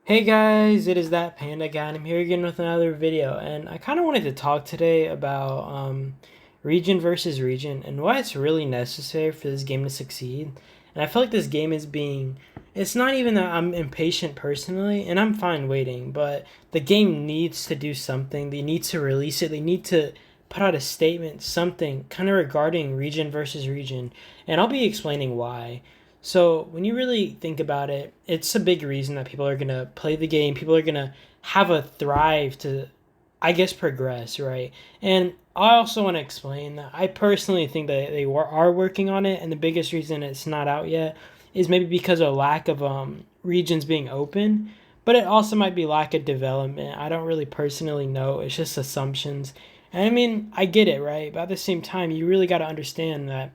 Hey guys, it is that Panda guy, and I'm here again with another video. And I kind of wanted to talk today about region versus region and why it's really necessary for this game to succeed. And I feel like this game is being, it's not even that I'm impatient personally, and I'm fine waiting, but the game needs to do something. They need to release it. They need to put out a statement, something kind of regarding region versus region. And I'll be explaining why. So when you really think about it, it's a big reason that people are gonna play the game. People are gonna have a thrive to, I guess, progress, right? And I also want to explain that I personally think that are working on it, and the biggest reason it's not out yet is maybe because of lack of regions being open, but it also might be lack of development. I don't really personally know. It's just assumptions. And I mean, I get it, right? But at the same time, you really got to understand that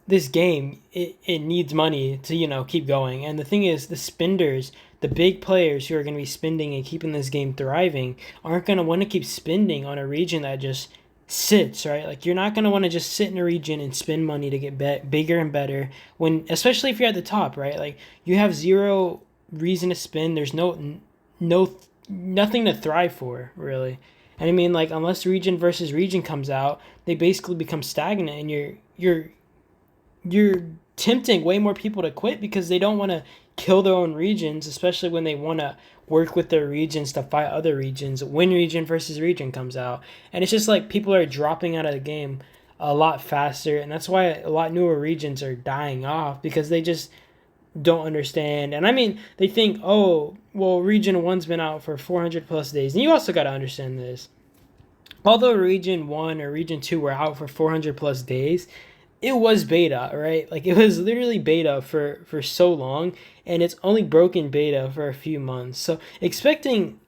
this game it needs money to keep going. And the thing is, the spenders, the big players who are going to be spending and keeping this game thriving, aren't going to want to keep spending on a region that just sits, right? Like, you're not going to want to just sit in a region and spend money to get bigger and better, when, especially if you're at the top, right? Like, you have zero reason to spend. There's nothing to thrive for, really. And I mean, like, unless region versus region comes out, they basically become stagnant, and you're tempting way more people to quit because they don't want to kill their own regions, especially when they want to work with their regions to fight other regions when region versus region comes out. And it's just like people are dropping out of the game a lot faster, and that's why a lot newer regions are dying off, because they just don't understand. And I mean, they think, oh, well, region 1's been out for 400 plus days. And you also got to understand this. Although region 1 or region 2 were out for 400 plus days, it was beta, right? Like, it was literally beta for so long, and it's only broken beta for a few months. So expecting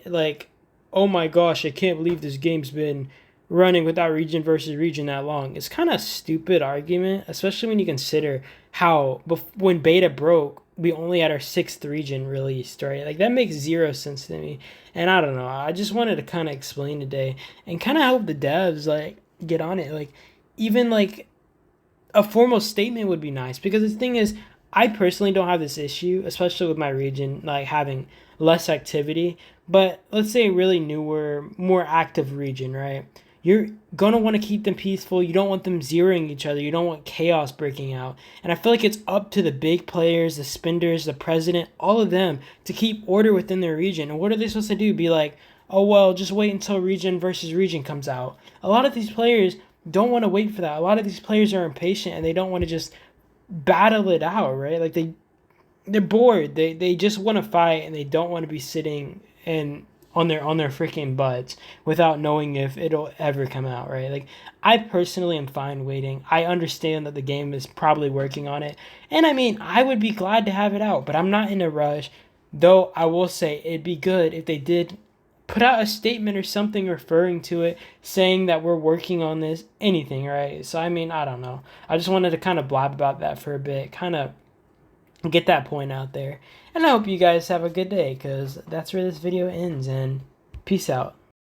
like, oh my gosh, I can't believe this game's been running without region versus region that long. It's kind of a stupid argument, especially when you consider how when beta broke, we only had our sixth region released, right? Like, that makes zero sense to me. And I don't know. I just wanted to kind of explain today and kind of help the devs like get on it. Like, even like a formal statement would be nice, because the thing is, I personally don't have this issue, especially with my region like having less activity. But let's say a really newer, more active region, right? You're gonna want to keep them peaceful. You don't want them zeroing each other. You don't want chaos breaking out. And I feel like it's up to the big players, the spenders, the president, all of them, to keep order within their region. And what are they supposed to do? Be like, oh well, just wait until region versus region comes out. A lot of these players don't want to wait for that. A lot of these players are impatient, and they don't want to just battle it out, right? Like, they're bored. They just want to fight, and they don't want to be sitting and on their freaking butts without knowing if it'll ever come out, right? Like, I personally am fine waiting. I understand that the game is probably working on it. And I mean, I would be glad to have it out, but I'm not in a rush. Though I will say it'd be good if they did put out a statement or something referring to it, saying that we're working on this, anything, right? So I mean, I don't know. I just wanted to kind of blab about that for a bit, kind of get that point out there. And I hope you guys have a good day, because that's where this video ends, and peace out.